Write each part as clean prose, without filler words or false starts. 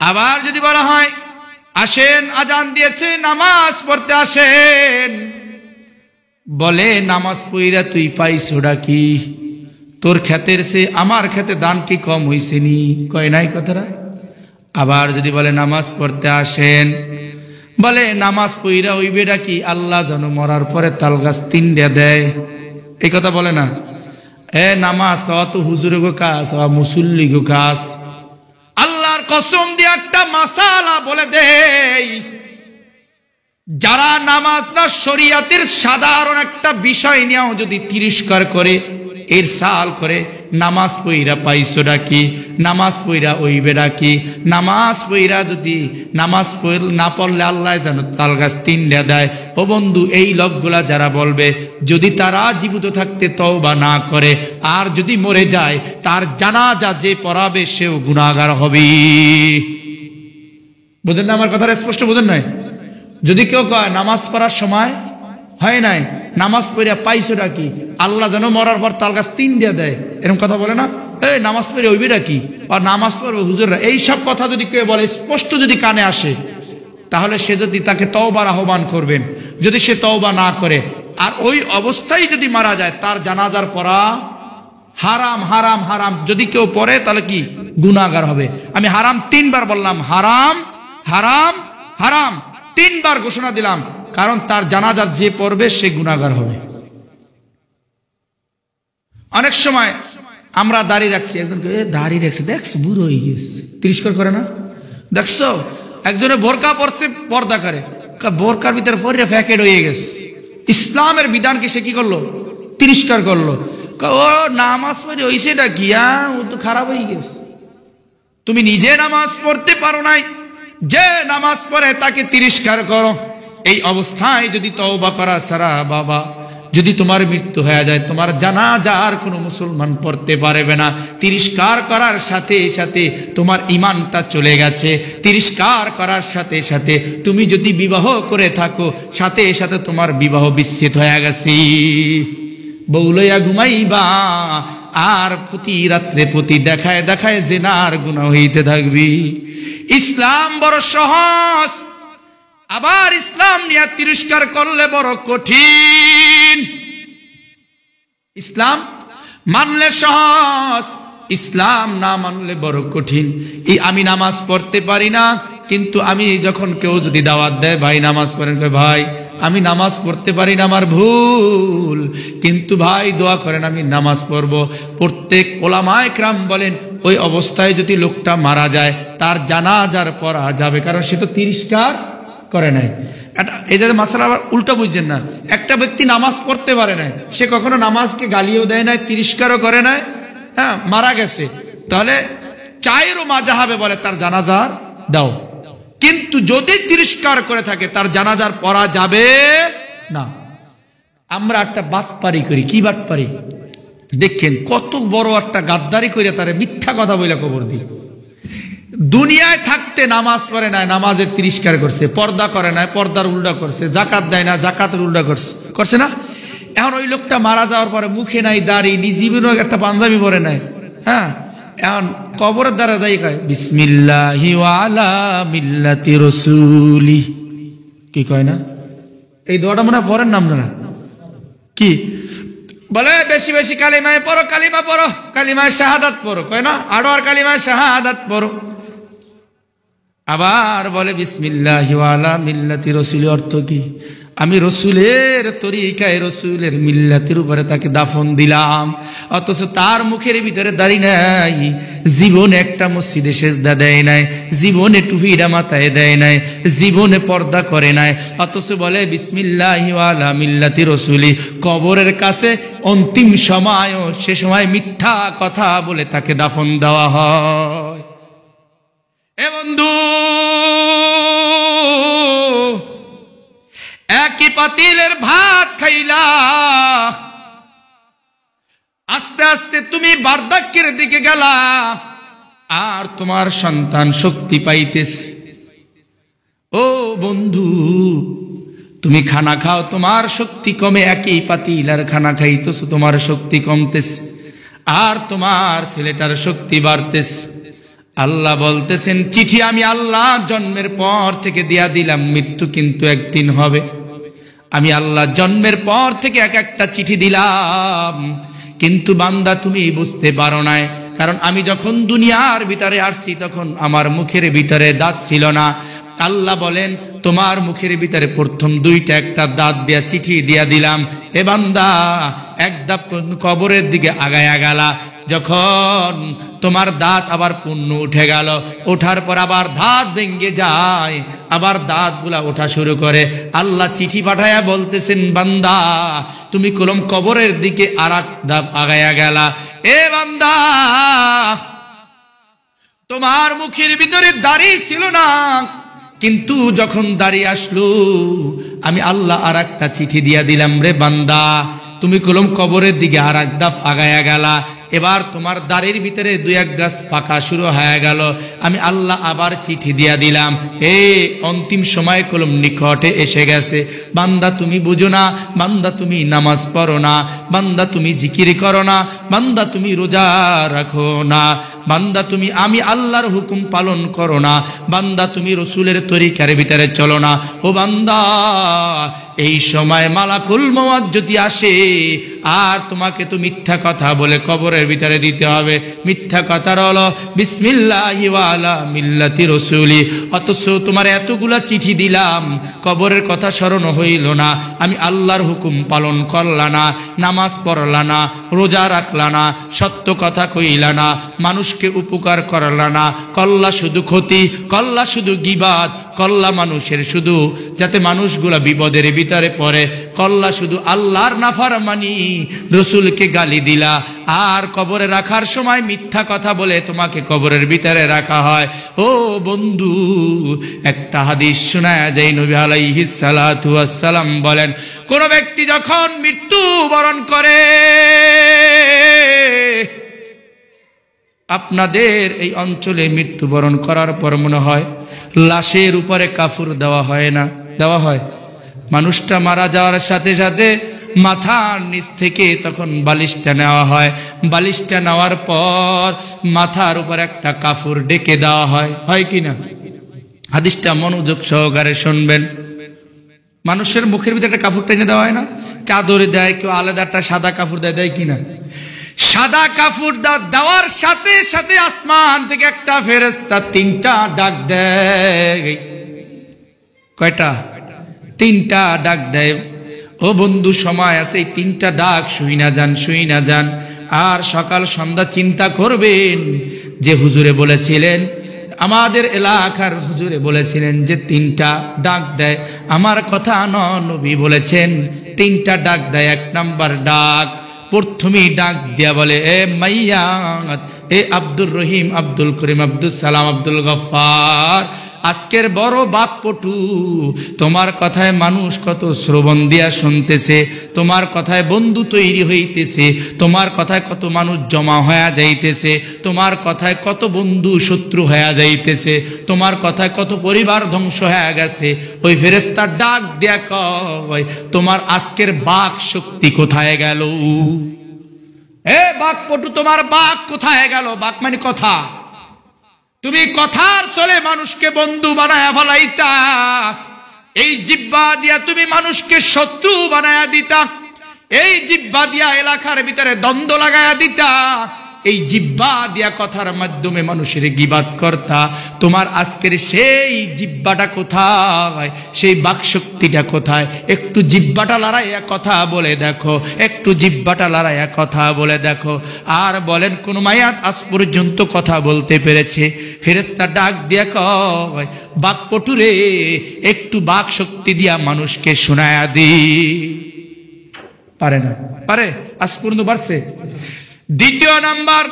আবার যদি বলা হয় আসেন আজান দিয়েছে নামাজ পড়তে আসেন, বলে নামাজ পড়া তুই পাইছোটা কি? তোর ক্ষেতের সে আমার ক্ষেতে দান কি কম হইছে নি? কয় নাই কথাটা। আবার যদি বলে নামাজ পড়তে আসেন, বলে নামাজ পড়া ওই বেটা কি আল্লাহ যেন মরার পরে তাল গাছ 3টা দেয়, এই কথা বলে না। নামাজ খাওয়া তো হুজুরে গো কাজ, মুসল্লি গো কাজ। আল্লাহর কসম দিয়ে একটা মাসালা বলে দেই, যারা নামাজ না শরীয়তের সাধারণ একটা বিষয় নিয়েও যদি তিরস্কার করে, এর সাল করে, নামাজ পইরা পাইছোটা কি, নামাজ পইরা ওই বেড়া কি, নামাজ পইরা যদি নামাজ না পড়লে আল্লাহ যেন তাল গাছ 3টা দেয়। ও বন্ধু, এই লোকগুলা যারা বলবে, যদি তারা জীবিত থাকতে তওবা না করে আর যদি মরে যায়, তার জানাজা যে পড়াবে সেও গুনাহগার হবে। বুঝেন না আমার কথাটা? স্পষ্ট বুঝেন নাই? যদি কেউ কয় নামাজ পড়ার সময় হয় নাই, নামাজ পড়ে পাইছোটা কি, আল্লাহ যেন মরার পর তাল গাছ 3টা দেয়, এরকম কথা বলে না, নামাজ পড়ে ওইবেটা কি, আর নামাজ পড়বে হুজুররা, এইসব কথা যদি কেউ বলে, স্পষ্ট যদি কানে আসে, তাহলে সে যদি তাকে তওবার আহ্বান করবেন। যদি সে তওবা না করে আর ওই অবস্থায় যদি মারা যায়, তার জানাজার পড়া হারাম হারাম হারাম। যদি কেউ পড়ে তাহলে কি গুনাহগার হবে। আমি হারাম 3বার বললাম, হারাম হারাম হারাম 3বার ঘোষণা দিলাম, কারণ তার জানাজার যে পড়বে সে গুনাহগার হবে। অনেক সময় আমরা দাঁড়িয়ে রাখছি, একজনকে দাঁড়িয়ে রাখছে, দেখছো বুড়ো হয়ে গেছে, তিরস্কার করে না, দেখছো একজনে বোরকা পরছে, পর্দা করে, বোরকার ভিতরে পরে প্যাকেট হয়ে গেছে। ইসলামের বিধানকে সে কি করলো? তিরস্কার করলো। ও নামাজ পড়ে হইছেটা কি, ও তো খারাপ হয়ে গেছে। তুমি নিজে নামাজ পড়তে পারো নাই, যে নামাজ পড়ে তাকে তিরস্কার করো। এই অবস্থায় যদি তওবা করা ছাড়া বাবা, যদি তোমার মৃত্যু হয়ে যায়, তোমার জানাজা আর কোনো মুসলমান পড়তে পারবে না। তিরস্কার করার সাথে সাথে তোমার ঈমানটা চলে গেছে। তিরস্কার করার সাথে সাথে তুমি যদি বিবাহ করে থাকো, সাথে সাথে তোমার বিবাহ বিচ্ছেদ হয়ে গেছে। বউ লইয়া ঘুমাইবা আর প্রতি রাত্রে প্রতি দেখায় দেখায় জিনার গুনাহ হইতে থাকবি। ইসলাম বড় সহজ, আবার ইসলাম নিয়ে তিরস্কার করলে বড় কঠিন। ইসলাম মানলে সহজ, ইসলাম না মানলে বড় কঠিন। এই আমি নামাজ পড়তে পারি না, কিন্তু আমি যখন কেউ যদি দাওয়াত দেয়, ভাই নামাজ পড়েন, ভাই আমি নামাজ পড়তে পারি না, আমার ভুল, কিন্তু ভাই দোয়া করেন আমি নামাজ পড়ব। প্রত্যেক ওলামায়ে কেরাম বলেন, ওই অবস্থায় যদি লোকটা মারা যায়, তার জানাজার পড়া যাবে, কারণ সে তো তিরস্কার করে নাই। এদের মাসালা আবার উল্টা বুঝছেন না। একটা ব্যক্তি নামাজ পড়তে পারে না, সে কখনো নামাজকে গালিও দেয় নাই, তিরস্কারও করে নাই, হ্যাঁ, মারা গেছে, তাহলে চাইরও মাযহাবে বলে তার জানাজার দাও। কিন্তু যদি তিরস্কার করে থাকে, তার জানাজার পড়া যাবে না। আমরা একটা বাটপারি করি। কি বাটপারি? দেখেন কত বড় একটা গাদ্দারি করে তারে মিথ্যা কথা বলে কবর দিই। দুনিয়ায় থাকতে নামাজ পড়ে না, নামাজের তিরস্কার করছে, পর্দা করে না, পর্দার উল্টা করছে, জাকাত দেয় না, জাকাতের উল্টা করছে না। এখন ওই লোকটা মারা যাওয়ার পরে মুখে নাই দাড়ি, জীবনেও একটা পাঞ্জাবি পরে নাই, হ্যাঁ, এখন কবরের দ্বারা যাই কয় বিসমিল্লাহি ওয়া আলা মিল্লাতি রাসূলি, কি কয় না? এই দোয়াটা মনে পড়েন না আপনারা? কি বলে? বেশি বেশি কালিমায় পড়ো, কালিমা পড়ো, কালিমায় শাহাদাত পড়ো, কয় না? আরো আর কালিমায় শাহাদাত পড়ো। আবার বলে বিসমিল্লাহি ওয়া আলা মিল্লাতি রাসূলি, অর্থ কি? আমি রসুলের তরিকায়, রসুলের মিল্লাতের উপরে তাকে দাফন দিলাম। অথচ তার মুখের ভিতরে দাড়ি নাই, জীবনে একটা মসজিদে সেজদা দেয় নাই, জীবনে টুপিটা মাথায় দেয় নাই, জীবনে পর্দা করে নাই, অথচ বলে বিসমিল্লাহি ওয়া আলা মিল্লাতি রাসূলি। কবরের কাছে অন্তিম সময়, সে সময় মিথ্যা কথা বলে তাকে দাফন দেওয়া হয়। এ বন্ধু, একই পাতিলের ভাত খাইলা, আস্তে আস্তে তুমি বার্ধক্যের দিকে গেলা, আর তোমার সন্তান শক্তি পাইতেছে। ও বন্ধু, তুমি খানা খাও, তোমার শক্তি কমে, একই পাতিলার খানা খাইতেছো, তোমার শক্তি কমতেছে, আর তোমার ছেলেটার শক্তি বাড়তেছে। আল্লাহ বলতেছেন চিঠি আমি আল্লাহ জন্মের পর থেকে দিয়া দিলাম, মৃত্যু কিন্তু একদিন হবে। আমি আল্লাহ জন্মের পর থেকে এক একটা চিঠি দিলাম, কিন্তু বান্দা তুমি বুঝতে পারো নাই, কারণ আমি যখন দুনিয়ার ভিতরে আসছি তখন আমার মুখের ভিতরে দাঁত ছিল না। আল্লাহ বলেন তোমার মুখের ভিতরে প্রথম দুইটা একটা দাঁত দিয়া চিঠি দিয়া দিলাম। এ বান্দা এক ধাপ কবরের দিকে আগায়া গেলা, যখন তোমার দাঁত আবার পূর্ণ উঠে গেল, ওঠার পর আবার দাঁত ভেঙে যায়, আবার দাঁতগুলা ওঠা শুরু করে। আল্লাহ চিঠি পাঠায়া বলতেছেন বান্দা তুমি কলম কবরের দিকে আর এক ধাপ আগায়া গেলা। এ বান্দা তোমার মুখের ভিতরে দাড়ি ছিল না, কিন্তু যখন দাড়ি আসলো আমি আল্লাহ আর একটা চিঠি দিয়া দিলাম। রে বান্দা তুমি কলম কবরের দিকে আর এক ধাপ আগায়া গেলা, এবার তোমার দাড়ির ভিতরে দুই এক গাছ পাকা শুরু হয়ে গেল, আমি আল্লাহ আবার চিঠি দিয়া দিলাম। অন্তিম সময় কলম নিকটে এসে গেছে। বান্দা তুমি বুঝো না, বান্দা তুমি নামাজ পড়ো না, বান্দা তুমি জিকির করো না, বান্দা তুমি রোজা রাখো না, বান্দা তুমি আমি আল্লাহর হুকুম পালন করো না, বান্দা তুমি রসুলের তরিকার ভিতরে চলো না। ও বান্দা এই সময় মালাকুল মওত যদি আসে আর তোমাকে তো মিথ্যা কথা বলে কবরের ভিতরে দিতে হবে। মিথ্যা কথার হলো বিসমিল্লাহি ওয়া আলা মিল্লাতি রাসূলি, অথচ তোমার এতগুলা চিঠি দিলাম, কবরের কথা স্মরণ হইল না, আমি আল্লাহর হুকুম পালন করলা না, নামাজ পড়লা না, রোজা রাখলা না, সত্য কথা কইলা না, মানুষকে উপকার করলা না, করলা শুধু ক্ষতি, করলা শুধু গীবাত, করলা মানুষের শুধু যাতে মানুষগুলা বিপদের ভিতরে পড়ে, করলা শুধু আল্লাহর নাফরমানি, রসুলকে গালি দিলা, আর কবরে রাখার সময় মিথ্যা কথা বলে তোমাকে কবরের ভিতরে রাখা হয়। ও বন্ধু একটা হাদিস শোনায়া যায়, নবী আলাইহিস সালাতু ওয়াস সালাম বলেন কোন ব্যক্তি যখন মৃত্যু বরণ করে, আপনাদের এই অঞ্চলে মৃত্যুবরণ করার পর মনে হয় লাশের উপরে কাফুর দেওয়া হয় না? দেওয়া হয়। মানুষটা মারা যাওয়ার সাথে সাথে মাথার নিচ থেকে তখন বালিশটা নেওয়া হয়, বালিশটা নেওয়ার পর মাথার উপর একটা কাফুর ডেকে দেওয়া হয়, হয় কিনা? হাদিসটা মনোযোগ সহকারে শুনবেন। মানুষের মুখের ভিতরে একটা কাপড় টেনে দেওয়া হয় না? চাদরে দেয়, কেউ আলাদা একটা সাদা কাপড় দেয়, দেয় কিনা? সাদা কাপড় দেওয়ার সাথে সাথে আসমান থেকে একটা ফেরেশতা তিনটা ডাক দেয়। কয়টা? তিনটা ডাক দেয়। ও বন্ধু সময় আছে, এই তিনটা ডাক শুই না যান, শুই না যান। আর সকাল সন্ধ্যা চিন্তা করবেন যে হুজুরে বলেছিলেন, আমাদের এলাকার হুজুরে বলেছিলেন যে তিনটা ডাক দেয়, আমার কথা নবী বলেছেন তিনটা ডাক দেয়। এক নাম্বার ডাক প্রথমেই ডাক দিয়া বলে, এ মাইয়াত, এ আব্দুর রহিম, আব্দুল করিম, আব্দুল সালাম, আব্দুল গফফার, আজকের বড় বাকপটু, তোমার কথায় মানুষ কত শ্রবণ দিয়া শুনতেছে, তোমার কথায় বন্ধু তৈরি হইতেছে, তোমার কথায় কত মানুষ জমা হয়ে যাইতেছে, তোমার কথায় কত বন্ধু শত্রু হয়ে যাইতেছে, তোমার কথায় কত পরিবার ধ্বংস হয়ে গেছে। ওই ফেরেশতা ডাক দিয়া কয়, তোমার আজকের বাক শক্তি কোথায় গেল? এ বাকপটু, তোমার বাক কোথায় গেল? বাক মানে কথা। তুমি কথার চলে মানুষকে বন্ধু বানায়া ফেলাইতা, এই জিহ্বা দিয়া তুমি মানুষকে শত্রু বানায়া দিতা, এই জিহ্বা দিয়া এলাকার ভিতরে দ্বন্দ্ব লাগায়া দিতা, এই জিহ্বা দিয়া কথার মাধ্যমে মানুষের গীবাত করতা। তোমার আজকের সেই জিহ্বাটা কোথায়? সেই বাকশক্তিটা কোথায়? একটু জিহ্বাটা লড়াইয়া কথা বলে দেখো, একটু জিহ্বাটা লড়াইয়া কথা বলে দেখো। আর বলেন কোন মায়াত আজ পর্যন্ত কথা বলতে পেরেছে? ফেরেশতা ডাক দিয়া কয়, বাকপটুরে একটু বাকশক্তি দিয়া মানুষকে শোনায়া দি। পারে না? পারে? আজ পর্যন্ত পারছে? দ্বিতীয় নাম্বার,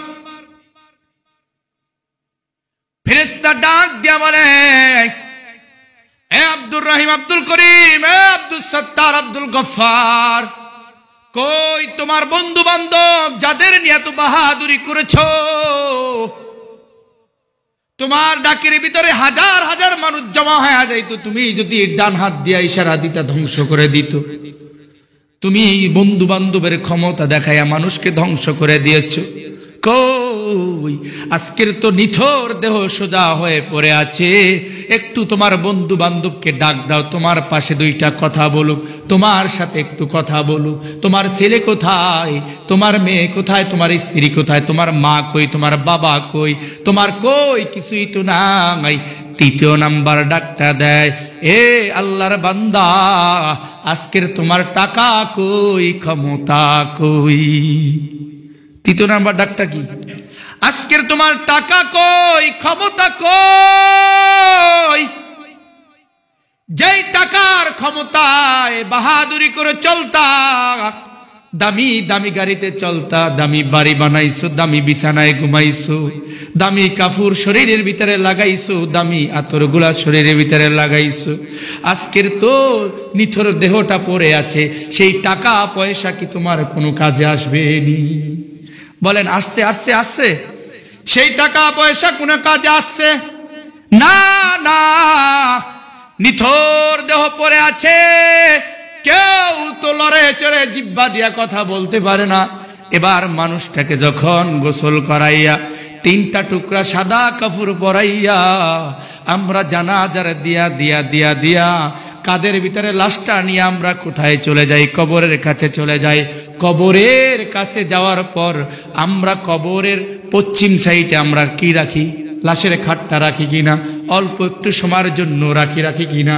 ফেরেশতা ডাক দিয়া বলে, এ আব্দুর রহিম, আব্দুল করিম, এ আব্দুল সত্তার, আব্দুল গফফার, কই তোমার বন্ধু বান্ধব যাদের নিয়ে এত বাহাদুরি করেছো? তোমার ডাকের ভিতরে হাজার হাজার মানুষ জমা হয়ে যাইতো, তুমি যদি ডান হাত দিয়া ইশারা দিতা ধ্বংস করে দিত। তুমি বন্ধু বান্ধবের ক্ষমতা দেখাইয়া মানুষকে ধ্বংস করে দিয়েছ। কই আজকের তো নিথর দেহ সোজা হয়ে পড়ে আছে, একটু তোমার বন্ধু বান্ধবকে ডাক দাও, তোমার পাশে দুইটা কথা বলুক, তোমার সাথে একটু কথা বলুক। তোমার ছেলে কোথায়, তোমার মেয়ে কোথায়, তোমার স্ত্রী কোথায়, তোমার মা কই, তোমার বাবা কই, তোমার কই কিছুই তো নাই। তৃতীয় নাম্বার ডাকটা দেয়, এ আল্লাহর বান্দা, আজকের তোমার টাকা কই, ক্ষমতা কই। তৃতীয় নাম্বার ডাকটা কি? আজকের তোমার টাকা কই, ক্ষমতা কই। যেই টাকার ক্ষমতায় বাহাদুরি করে চলতা, দামি দামি গাড়িতে চলতা, দামি বাড়ি বানাইছো, দামি বিছানায় ঘুমাইছো, দামি কাপড় শরীরের ভিতরে লাগাইছো, দামি আতরগুলা শরীরের ভিতরে লাগাইছো, আজকের তো নিথর দেহটা পড়ে আছে, সেই টাকা পয়সা কি তোমার কোনো কাজে আসবে নি? বলেন আসছে? আসছে? আসছে? সেই টাকা পয়সা কোন কাজে আসছে না? না, নিথর দেহ পড়ে আছে, কেউ তো লড়ে চড়ে জিহ্বা দিয়া কথা বলতে পারে না। এবার মানুষটাকে যখন গোসল করাইয়া, তিনটা টুকরা সাদা কাপড় পরাইয়া, আমরা জানাজার দিয়া দিয়া দিয়া দিয়া কাদের ভিতরে লাশটা নিয়ে আমরা কোথায় চলে যাই? কবরের কাছে চলে যাই। কবরের কাছে যাওয়ার পর আমরা কবরের পশ্চিম সাইডে আমরা কি রাখি? লাশের খাটটা রাখি কিনা? অল্প একটু সময়ের জন্য রাখি কিনা?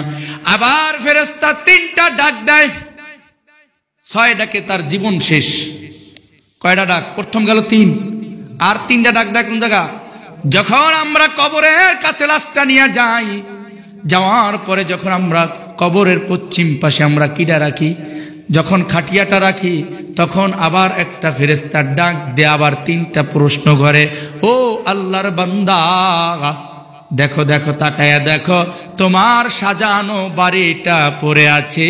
আবার ফেরেশতা তিনটা ডাক দেয়, 6 ডাকে তার জীবন শেষ। কয়টা ডাক? প্রথম গেল 3, আর 3টা ডাক দেয় কোন জায়গা? যখন আমরা কবরের কাছে লাশটা নিয়ে যাই, যাওয়ার পরে যখন আমরা কবরের পশ্চিম পাশে আমরা কিডা রাখি, যখন খাটিয়াটা রাখি, তখন আবার একটা ফেরেশতার ডাক দিয়ে আবার 3টা প্রশ্ন করে, ও আল্লাহর বান্দা, দেখো দেখো, তাকায়া দেখো, তোমার সাজানো বাড়িটা পড়ে আছে,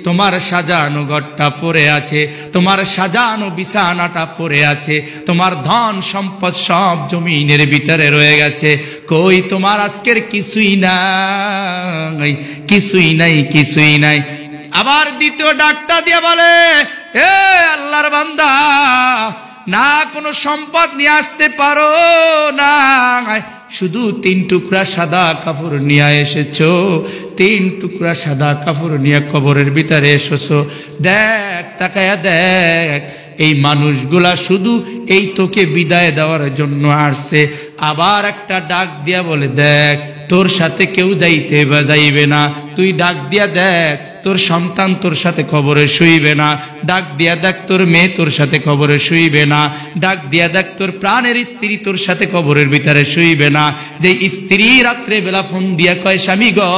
তোমার সাজানো ঘরটা পড়ে আছে, তোমার সাজানো বিছানাটা পড়ে আছে, তোমার ধন সম্পদ সব জমিনের ভিতরে রয়ে গেছে, কই তোমার আজকের কিছুই নাই, কিছুই নাই, কিছুই নাই। আবার দ্বিতীয় ডাকটা দিয়ে বলে, এ আল্লাহর বান্দা, না কোনো সম্পদ নিয়ে আসতে পারো না, শুধু 3 টুকরা সাদা কাপড় নিয়ে এসেছো, 3 টুকরা সাদা কাপড় নিয়ে কবরের ভিতরে এসেছো। দেখ, তাকায়া দেখ, এই মানুষগুলা শুধু এই তোকে বিদায় দেওয়ার জন্য আসছে। আবার একটা ডাক দিয়া বলে, দেখ, তোর সাথে কেউ যাইবে না, তুই ডাক দিয়া দেখ, তোর সন্তান তোর সাথে কবরে শুইবে না, ডাক দিয়া দেখ, তোর মেয়ে তোর সাথে কবরে শুইবে না, ডাক দিয়া দেখ, তোর প্রাণের স্ত্রী তোর সাথে কবরের ভিতরে শুইবে না। যে স্ত্রী রাত্রে বেলা ফোন দিয়া কয়, স্বামী গো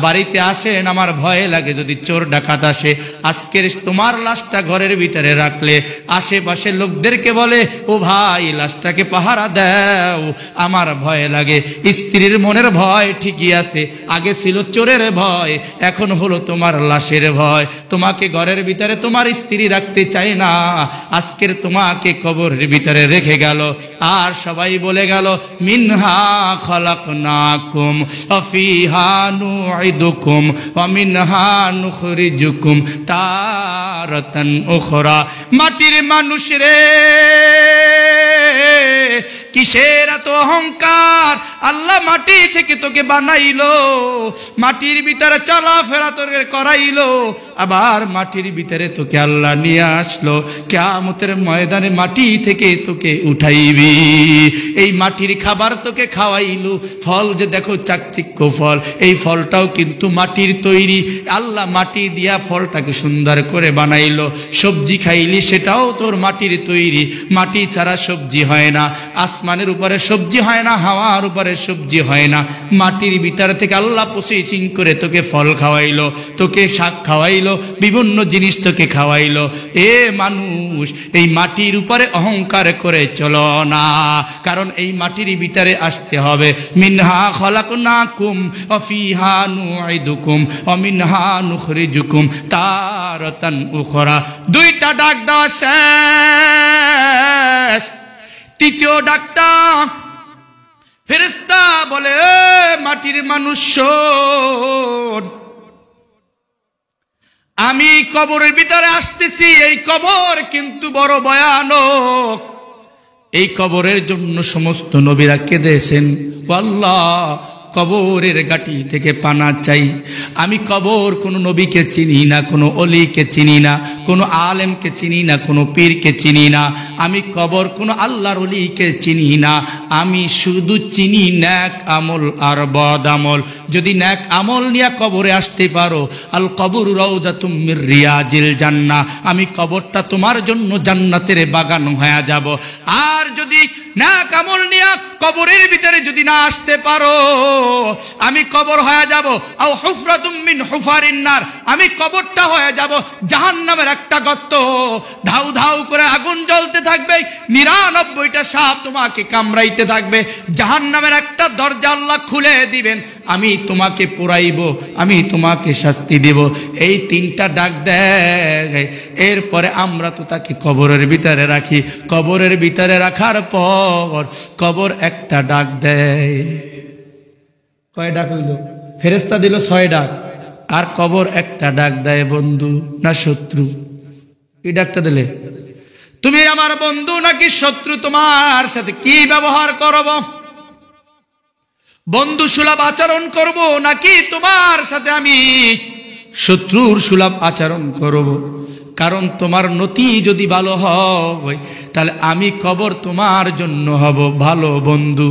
বাড়িতে আসেন, আমার ভয় লাগে যদি চোর ডাকাত আসে, আজকের তোমার লাশটা ঘরের ভিতরে রাখলে আশেপাশের লোকদেরকে বলে, ও ভাই লাশটাকে পাহারা দাও, আমার ভয় লাগে। স্ত্রীর মনের ভয় ঠিকই আছে, আগে ছিল চোরের ভয়, এখন হলো তোমার লাশের ভয়। তোমাকে ঘরের ভিতরে তোমার স্ত্রী রাখতে চায় না, আজকের তোমাকে কবরের ভিতরে রেখে গেল। আর সবাই বলে গেল, মিনহা খলাকনাকুম ওয়া ফিহা নুঈদুকুম ওয়া মিনহা নুখরিজুকুম তারাতান উখরা। মাটির মানুষ রে, কিসের এত অহংকার? আল্লাহ মাটি থেকে তোকে বানাইলো, মাটির ভিতরে চলাফেরা তোকে করাইলো, আবার মাটির ভিতরে তোকে আল্লাহ নিয়ে আসলো, কিয়ামতের ময়দানে মাটি থেকে তোকে উঠাইবি, এই মাটির খাবার তোকে খাওয়াইলো। ফল যে দেখো চাকচিক্য ফল, এই ফলটাও কিন্তু মাটির তৈরি, আল্লাহ মাটি দিয়া ফলটাকে সুন্দর করে বানাইলো। সবজি খাইলি, সেটাও তোর মাটির তৈরি, মাটি ছাড়া সবজি হয় না, আসমানের উপরে সবজি হয় না, হাওয়ার উপরে সবজি হয় না, মাটির ভিতর থেকে আল্লাহ প্রসেসিং করে তোকে ফল খাওয়াইলো, তোকে শাক খাওয়াইলো, বিভিন্ন জিনিস তোকে খাওয়াইলো। এ মানুষ, এই মাটির উপরে অহংকার করে চলো না, কারণ এই মাটির ভিতরে আসতে হবে। মিনহা খলাকনাকুম ওয়া ফিহা নুঈদুকুম ওয়া মিনহা নুখরিজুকুম তারাতান উখরা। 2টা ডাক দেওয়া শেষ। তৃতীয় ডাকটা ফেরেশতা বলে, মাটির মানুষ শোন, আমি কবরের ভিতরে আসতেছি, এই কবর কিন্তু বড় ভয়ানক, এই কবরের জন্য সমস্ত নবীরা কেঁদেছেন, আল্লাহ কবরের গাটি থেকে পানা চাই। আমি কবর কোনো নবীকে চিনি না, কোনো অলিকে চিনি না, কোনো আলেমকে চিনি না, কোনো পীরকে চিনি না, আমি কবর কোনো আল্লাহর অলিকে চিনি না, আমি শুধু চিনি ন্যাক আমল আর বদ আমল। যদি ন্যাক আমল নিয়ে কবরে আসতে পারো, আল কবর রাউজাতুম মির রিয়াজিল জান্নাহ, আমি কবরটা তোমার জন্য জান্নাতের বাগান হয়ে যাব। আর যদি ন্যাক আমল নিয়ে কবরের ভিতরে যদি না আসতে পারো, আমি কবর হয়ে যাব আও হুফরাতুম মিন হুফারিন নার, আমি কবরটা হয়ে যাব জাহান্নামের একটা গর্ত, ধাউ ধাউ করে আগুন জ্বলতে থাকবে, 99টা সাপ তোমাকে কামড়াইতে থাকবে, জাহান্নামের একটা দরজা আল্লাহ খুলে দিবেন, আমি তোমাকে পোড়াইব, আমি তোমাকে শাস্তি দেব। এই 3টা ডাক দেয়। এরপরে আমরা তো তাকে কবরের ভিতরে রাখি, কবরের ভিতরে রাখার পর কবর একটা ডাক দেয়। কয় ডাক হইল? ফেরেশতা দিল 6 ডাক, আর কবর একটা ডাক দেয়, বন্ধু না শত্রু? কি ডাকটা দিলে? তুমি আমার বন্ধু নাকি শত্রু? তোমার সাথে কি ব্যবহার করব? বন্ধু সুলভ আচরণ করব নাকি তোমার সাথে আমি শত্রুর সুলভ আচরণ করব? কারণ তোমার নতি যদি ভালো হয় তাহলে আমি কবর তোমার জন্য হব ভালো বন্ধু,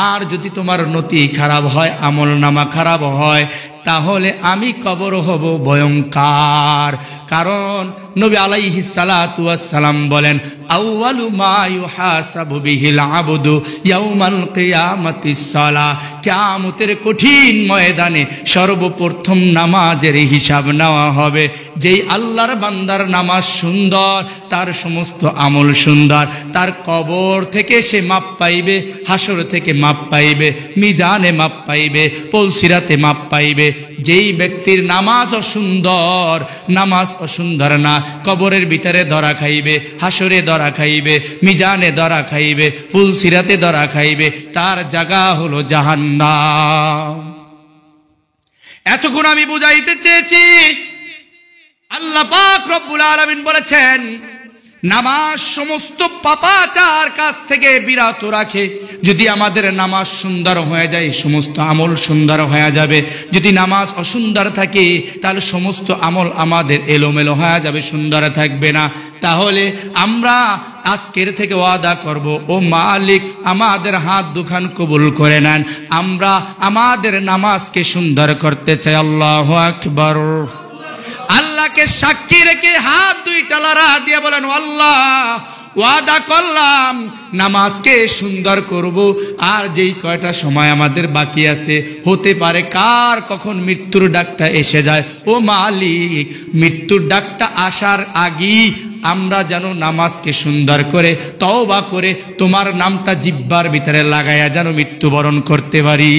আর যদি তোমার নতি খারাপ হয়, আমল নামা খারাপ হয়, তাহলে আমি কবর হব ভয়ঙ্কর। কারণ নবী আলাইহিস সালাতু ওয়াস সালাম বলেন, আউয়ালু মা ইউহাসাবু বিহিল আবদু ইয়াউমাল কিয়ামাতিস সালাহ, কিয়ামতের কঠিন ময়দানে সর্বপ্রথম নামাজের হিসাব নেওয়া হবে। যেই আল্লাহর বান্দার নামাজ সুন্দর, তার সমস্ত আমল সুন্দর, তার কবর থেকে সে মাপ পাইবে, হাসর থেকে মাপ পাইবে, মিজানে মাপ পাইবে, পলসিরাতে মাপ পাইবে। যেই ব্যক্তির নামাজ অসুন্দর, নামাজ অসুন্দর না, কবরের ভিতরে ধরা খাইবে, হাসরে ধরা খাইবে, মিজানে ধরা খাইবে, ফুলসিরাতে ধরা খাইবে, তার জায়গা হলো জাহান্নাম। এতক্ষণ আমি বুঝাইতে চেয়েছি, আল্লাহ পাক রব্বুল আলামিন বলেছেন নামাজ সমস্ত পাপাচার কাছ থেকে বিরত রাখে। যদি আমাদের নামাজ সুন্দর হয়ে যায়, সমস্ত আমল সুন্দর হয়ে যাবে। যদি নামাজ অসুন্দর থাকে, তাহলে সমস্ত আমল আমাদের এলোমেলো হয়ে যাবে, সুন্দর থাকবে না। তাহলে আমরা আজকের থেকে ওয়াদা করব, ও মালিক আমাদের হাত দুখান কবুল করে নেন, আমরা আমাদের নামাজকে সুন্দর করতে চাই। আল্লাহু আকবার। আল্লাহকে সাক্ষী রেখে হাত 2টা লড়া দিয়ে বলেন, আল্লাহ ওয়াদা করলাম নামাজকে সুন্দর করব। আর যেই কয়টা সময় আমাদের বাকি আছে, হতে পারে কার কখন মৃত্যুর ডাকটা এসে যায়। ও মালিক, মৃত্যুর ডাকটা আসার আগেই আমরা যেন নামাজকে সুন্দর করে তওবা করে তোমার নামটা জিহ্বার ভিতরে লাগায়া যেন মৃত্যুবরণ করতে পারি।